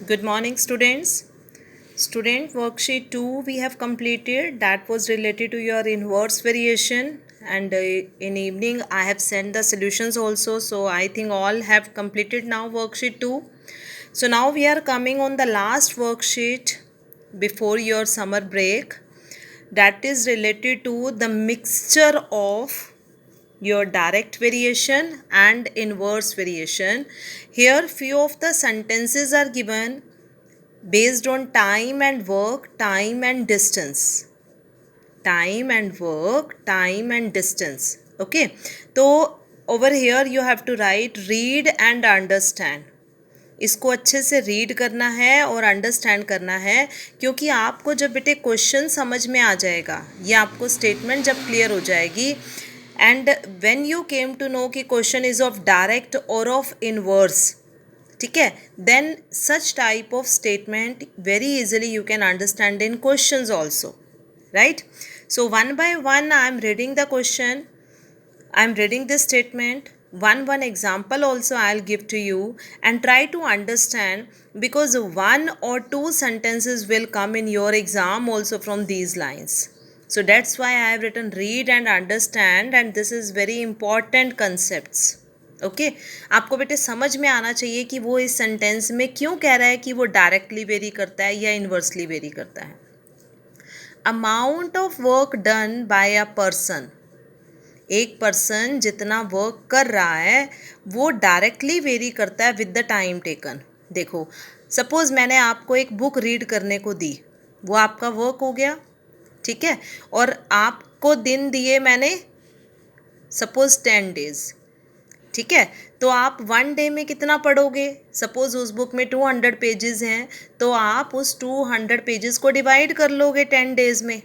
Good morning, students. Student worksheet 2 we have completed. That was related to your inverse variation, and in evening I have sent the solutions also. So I think all have completed now worksheet 2. So now we are coming on the last worksheet before your summer break. That is related to the mixture of your direct variation and inverse variation. Here few of the sentences are given based on time and work, time and distance. Time and work, time and distance. Okay. तो over here you have to write read and understand. इसको अच्छे से read करना है और understand करना है, क्योंकि आपको जब बेटे क्वेश्चन समझ में आ जाएगा या आपको स्टेटमेंट जब क्लियर हो जाएगी, and when you came to know कि क्वेश्चन इज ऑफ डायरेक्ट और ऑफ इनवर्स, ठीक है, then such type of statement very easily you can understand in questions also, right. So one by one I am reading the question, I am reading this statement. One example also I'll give to you and try to understand, because one or two sentences will come in your exam also from these lines. So that's why I have written read and understand, and this is very important concepts. Okay आपको बेटे समझ में आना चाहिए कि वो इस sentence में क्यों कह रहा है कि वो डायरेक्टली वेरी करता है या इनवर्सली वेरी करता है. Amount of work done by a person, एक पर्सन जितना वर्क कर रहा है वो डायरेक्टली वेरी करता है विद द टाइम टेकन. देखो सपोज मैंने आपको एक बुक रीड करने को दी, वो आपका वर्क हो गया, ठीक है, और आपको दिन दिए मैंने सपोज 10 डेज, ठीक है, तो आप 1 डे में कितना पढ़ोगे. सपोज उस बुक में 200 पेजेस हैं, तो आप उस 200 पेजेस को डिवाइड कर लोगे 10 डेज में,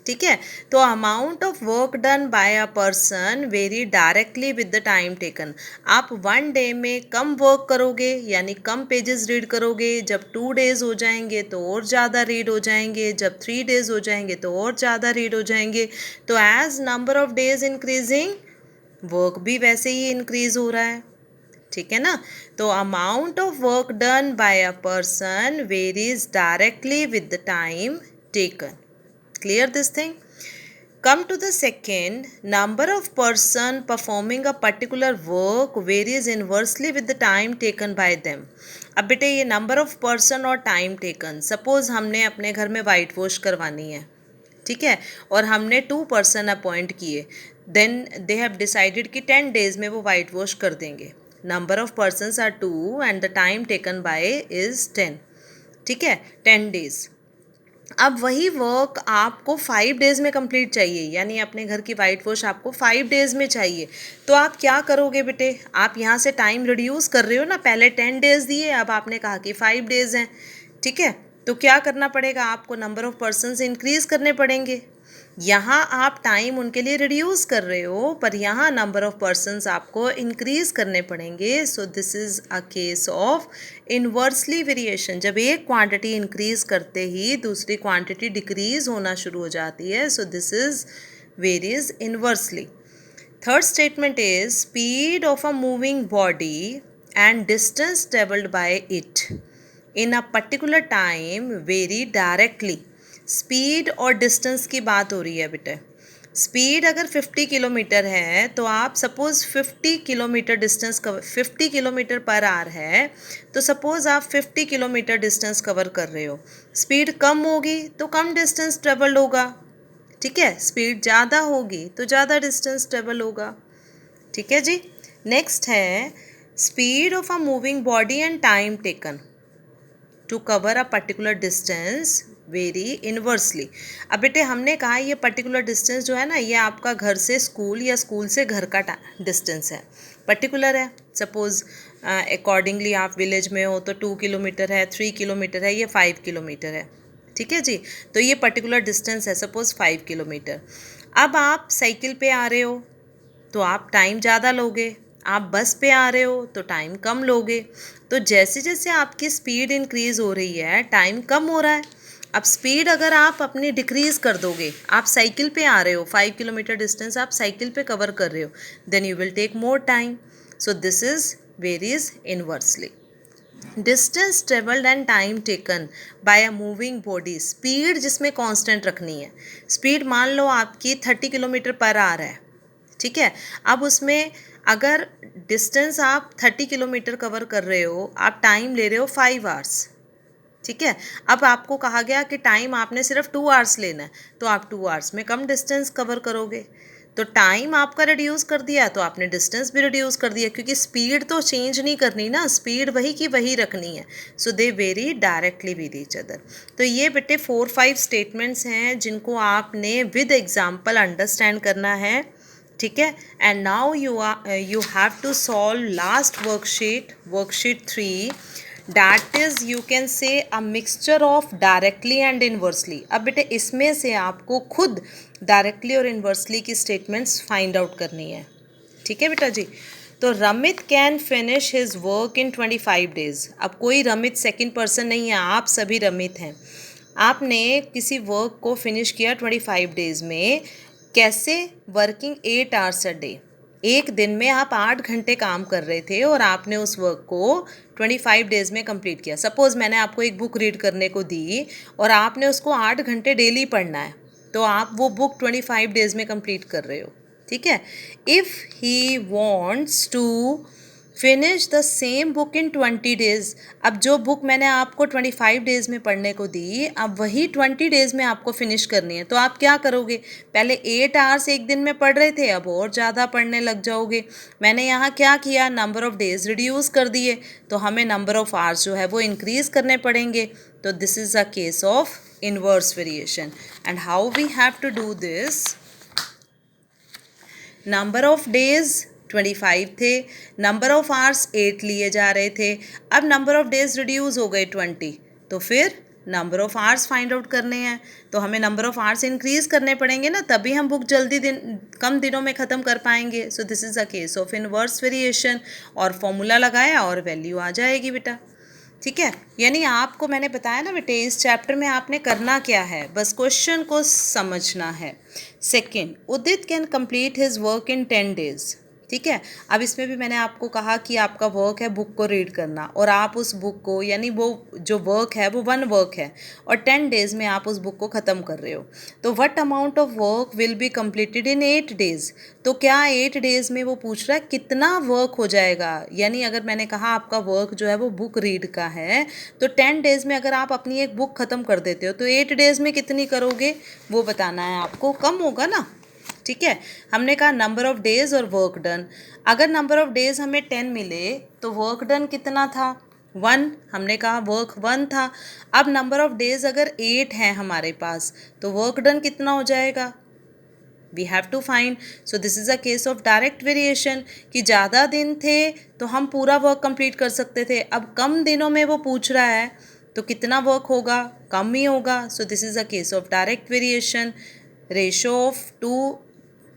ठीक है. तो amount of work done by a person very directly with the time taken. आप 1 डे में कम वर्क करोगे यानी कम पेजेस रीड करोगे, जब 2 डेज हो जाएंगे तो और ज़्यादा रीड हो जाएंगे, जब 3 डेज हो जाएंगे तो और ज़्यादा रीड हो जाएंगे. तो as number of days increasing, work भी वैसे ही इंक्रीज हो रहा है, ठीक है ना. तो amount of work done by a person varies directly with the time taken. Clear this thing. Come to the second, number of person performing a particular work varies inversely with the time taken by them. अब बेटे ये number of person और time taken, suppose हमने अपने घर में white wash करवानी है, ठीक है, और हमने 2 पर्सन अपॉइंट किए, देन दे हैव डिसाइडेड कि 10 डेज में वो वाइट वॉश कर देंगे. Number of persons are 2 and the time taken by is 10, ठीक है, 10 डेज. अब वही वर्क आपको 5 डेज में कंप्लीट चाहिए, यानी अपने घर की वाइट वॉश आपको 5 डेज में चाहिए. तो आप क्या करोगे बेटे, आप यहाँ से टाइम रिड्यूस कर रहे हो ना, पहले 10 डेज दिए, अब आपने कहा कि 5 डेज हैं, ठीक है. तो क्या करना पड़ेगा, आपको नंबर ऑफ पर्सनस इंक्रीज करने पड़ेंगे. यहाँ आप टाइम उनके लिए रिड्यूस कर रहे हो, पर यहाँ नंबर ऑफ पर्सनस आपको इंक्रीज करने पड़ेंगे. सो this is a case of inversely variation. जब एक क्वांटिटी इंक्रीज करते ही दूसरी क्वांटिटी डिक्रीज होना शुरू हो जाती है. So this is varies inversely. Third statement is speed of a moving body and distance travelled by it in a particular time very directly. Speed और डिस्टेंस की बात हो रही है बेटा. स्पीड अगर 50 किलोमीटर है तो आप suppose 50 kilometre distance cover, 50 kilometre per our है, तो सपोज़ आप 50 किलोमीटर डिस्टेंस कवर कर रहे हो. स्पीड कम होगी तो कम डिस्टेंस ट्रेवल होगा, ठीक है. स्पीड ज़्यादा होगी तो ज़्यादा डिस्टेंस ट्रेवल होगा, ठीक है जी. नेक्स्ट है speed of a moving body and time taken to cover a particular distance very inversely. अब बेटे हमने कहा ये पर्टिकुलर डिस्टेंस जो है ना, ये आपका घर से स्कूल या स्कूल से घर का डिस्टेंस है, पर्टिकुलर है. सपोज़ अकॉर्डिंगली आप विलेज में हो तो 2 किलोमीटर है, 3 किलोमीटर है, ये 5 किलोमीटर है, ठीक है जी. तो ये पर्टिकुलर डिस्टेंस है सपोज़ 5 किलोमीटर. अब आप साइकिल पे आ रहे हो तो आप टाइम ज़्यादा लोगे, आप बस पे आ रहे हो तो टाइम कम लोगे. तो जैसे जैसे आपकी स्पीड इंक्रीज़ हो रही है टाइम कम हो रहा है. अब स्पीड अगर आप अपनी डिक्रीज़ कर दोगे, आप साइकिल पे आ रहे हो, 5 किलोमीटर डिस्टेंस आप साइकिल पे कवर कर रहे हो, then you will take more time. So this is varies inversely. Distance travelled and time taken by a moving body, speed जिसमें कांस्टेंट रखनी है। स्पीड मान लो आपकी 30 किलोमीटर पर आवर है, ठीक है। अब उसमें अगर डिस्टेंस आप 30 किलोमीटर कवर कर रहे हो, आप टाइम ले रहे हो 5 आवर्स, ठीक है। अब आपको कहा गया कि टाइम आपने सिर्फ 2 आवर्स लेना है, तो आप 2 आवर्स में कम डिस्टेंस कवर करोगे। तो टाइम आपका रिड्यूस कर दिया तो आपने डिस्टेंस भी रिड्यूस कर दिया, क्योंकि स्पीड तो चेंज नहीं करनी ना, स्पीड वही की वही रखनी है। So they very directly with each other. तो ये बेटे 4-5 स्टेटमेंट्स हैं जिनको आपने विद एग्जाम्पल अंडरस्टैंड करना है, ठीक है। And now you have to solve last worksheet 3, that is you can say a mixture of directly and inversely. अब बेटे इसमें से आपको खुद डायरेक्टली और इनवर्सली की स्टेटमेंट्स फाइंड आउट करनी है, ठीक है बेटा जी। तो Ramit can finish his work in 25 days. अब कोई रमित सेकंड पर्सन नहीं है, आप सभी रमित हैं। आपने किसी वर्क को फिनिश किया 25 डेज में, कैसे? Working 8 hours a day. एक दिन में आप 8 घंटे काम कर रहे थे और आपने उस वर्क को 25 डेज में कंप्लीट किया। सपोज़ मैंने आपको एक बुक रीड करने को दी और आपने उसको 8 घंटे डेली पढ़ना है, तो आप वो बुक 25 डेज में कंप्लीट कर रहे हो, ठीक है। If he wants to finish the same book in 20 days. अब जो बुक मैंने आपको 25 डेज में पढ़ने को दी, अब वही 20 डेज में आपको फिनिश करनी है, तो आप क्या करोगे? पहले 8 आवर्स एक दिन में पढ़ रहे थे, अब और ज़्यादा पढ़ने लग जाओगे। मैंने यहाँ क्या किया? नंबर ऑफ डेज रिड्यूस कर दिए, तो हमें नंबर ऑफ आवर्स जो है वो इंक्रीज करने पड़ेंगे। तो this is a case of inverse variation. And how we have to do this? Number of days 25 थे, नंबर ऑफ आवर्स 8 लिए जा रहे थे। अब नंबर ऑफ डेज रिड्यूस हो गए 20, तो फिर number of hours find out करने हैं, तो हमें नंबर ऑफ आवर्स इंक्रीज करने पड़ेंगे ना, तभी हम बुक कम दिनों में ख़त्म कर पाएंगे। सो this is a case of inverse variation. और फॉर्मूला लगाया और वैल्यू आ जाएगी बेटा, ठीक है। यानी आपको मैंने बताया ना बेटे, इस चैप्टर में आपने करना क्या है, बस क्वेश्चन को समझना है। Second, Udit can complete his work in 10 days, ठीक है। अब इसमें भी मैंने आपको कहा कि आपका वर्क है बुक को रीड करना, और आप उस बुक को, यानी वो जो वर्क है वो 1 वर्क है, और 10 डेज में आप उस बुक को ख़त्म कर रहे हो। तो what amount of work will be completed in 8 days? तो क्या 8 डेज में वो पूछ रहा है कितना वर्क हो जाएगा। यानी अगर मैंने कहा आपका वर्क जो है वो बुक रीड का है, तो 10 डेज में अगर आप अपनी एक बुक ख़त्म कर देते हो, तो 8 डेज में कितनी करोगे वो बताना है आपको, कम होगा ना, ठीक है। हमने कहा नंबर ऑफ डेज और वर्क डन। अगर नंबर ऑफ डेज हमें 10 मिले तो वर्क डन कितना था? 1। हमने कहा वर्क 1 था। अब नंबर ऑफ डेज अगर 8 है हमारे पास, तो वर्क डन कितना हो जाएगा? We have to find. So this is a case of direct variation, कि ज़्यादा दिन थे तो हम पूरा वर्क कंप्लीट कर सकते थे, अब कम दिनों में वो पूछ रहा है तो कितना वर्क होगा? कम ही होगा। So this is a case of direct variation. Ratio of 2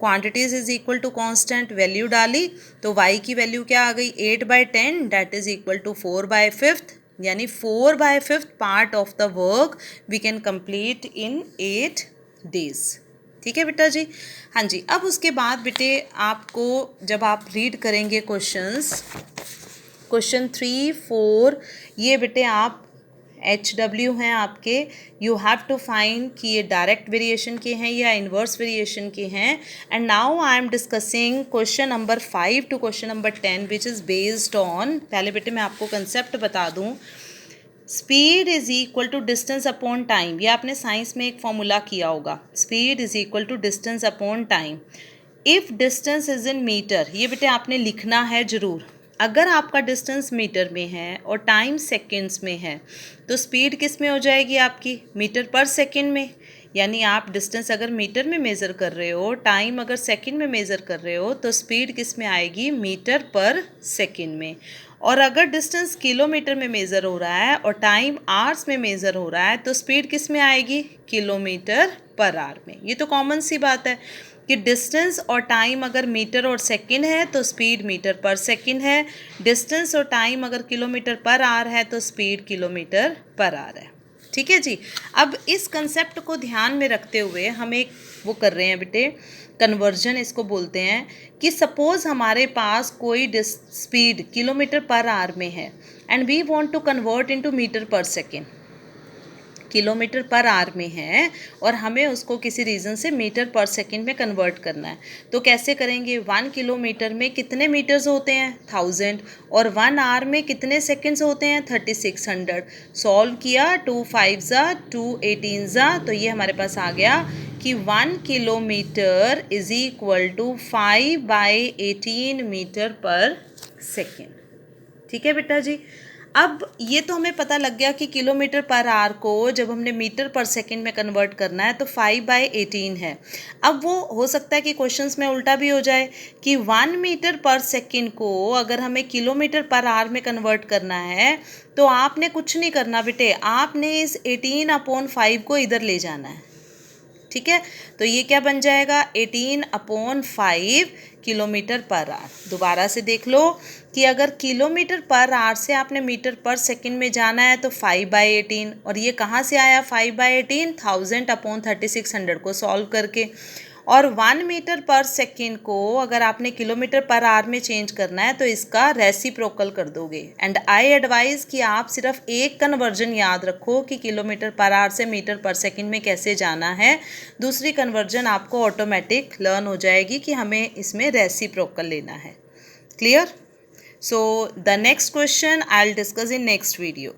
quantities is equal to constant, value डाली तो y की वैल्यू क्या आ गई? 8/10, दैट इज इक्वल टू 4/5, यानी 4/5 part of the work we can complete in 8 days, ठीक है बेटा जी। हाँ जी, अब उसके बाद बेटे आपको जब आप रीड करेंगे क्वेश्चन 3, 4, ये बेटे आप HW हैं आपके, यू हैव टू फाइंड कि ये डायरेक्ट वेरिएशन के हैं या इन्वर्स वेरिएशन के हैं। And now I am discussing question number 5 to question number 10 which is based on, पहले बेटे मैं आपको कंसेप्ट बता दूं, speed is equal to distance upon time. ये आपने साइंस में एक फॉर्मूला किया होगा, speed is equal to distance upon time. If distance is in metre, ये बेटे आपने लिखना है ज़रूर। अगर आपका डिस्टेंस मीटर में है और टाइम सेकेंड्स में है, तो स्पीड किस में हो जाएगी आपकी? मीटर पर सेकेंड में। यानी आप डिस्टेंस अगर मीटर में मेज़र कर रहे हो, टाइम अगर सेकेंड में मेज़र कर रहे हो, तो स्पीड किस में आएगी? मीटर पर सेकेंड में। और अगर डिस्टेंस किलोमीटर में मेज़र हो रहा है और टाइम आवर्स में मेज़र हो रहा है, तो स्पीड किस में आएगी? किलोमीटर पर आवर में। ये तो कॉमन सी बात है कि डिस्टेंस और टाइम अगर मीटर और सेकंड है तो स्पीड मीटर पर सेकंड है, डिस्टेंस और टाइम अगर किलोमीटर पर आवर है तो स्पीड किलोमीटर पर आवर है, ठीक है जी। अब इस कंसेप्ट को ध्यान में रखते हुए हम एक वो कर रहे हैं बेटे, कन्वर्जन इसको बोलते हैं, कि सपोज़ हमारे पास कोई स्पीड किलोमीटर पर आवर में है and we want to convert into metre per second. Kilometre per hour में है और हमें उसको किसी रीज़न से मीटर पर सेकंड में कन्वर्ट करना है। तो कैसे करेंगे? 1 किलोमीटर में कितने मीटर्स होते हैं? 1000। और 1 आवर में कितने सेकंड्स होते हैं? 3600। सॉल्व किया, 2 5 ज़ा 2 18 ज़ा, तो ये हमारे पास आ गया कि 1 kilometre is equal to 5/18 metre per second. ठीक है बेटा जी। अब ये तो हमें पता लग गया कि किलोमीटर पर आवर को जब हमने मीटर पर सेकंड में कन्वर्ट करना है तो 5/18 है। अब वो हो सकता है कि क्वेश्चंस में उल्टा भी हो जाए कि 1 मीटर पर सेकंड को अगर हमें किलोमीटर पर आवर में कन्वर्ट करना है तो आपने कुछ नहीं करना बेटे, आपने इस 18/5 को इधर ले जाना है। ठीक है, तो ये क्या बन जाएगा? 18/5 किलोमीटर पर आवर। दोबारा से देख लो कि अगर किलोमीटर पर आवर से आपने मीटर पर सेकंड में जाना है तो 5/18, और ये कहाँ से आया 5/18? 1000/3600 को सॉल्व करके। और 1 मीटर पर सेकंड को अगर आपने किलोमीटर पर आवर में चेंज करना है तो इसका रेसिप्रोकल कर दोगे। एंड आई एडवाइज कि आप सिर्फ एक कन्वर्जन याद रखो कि किलोमीटर पर आवर से मीटर पर सेकंड में कैसे जाना है, दूसरी कन्वर्जन आपको ऑटोमेटिक लर्न हो जाएगी कि हमें इसमें रेसिप्रोकल लेना है। Clear? So the next question I will discuss in next video.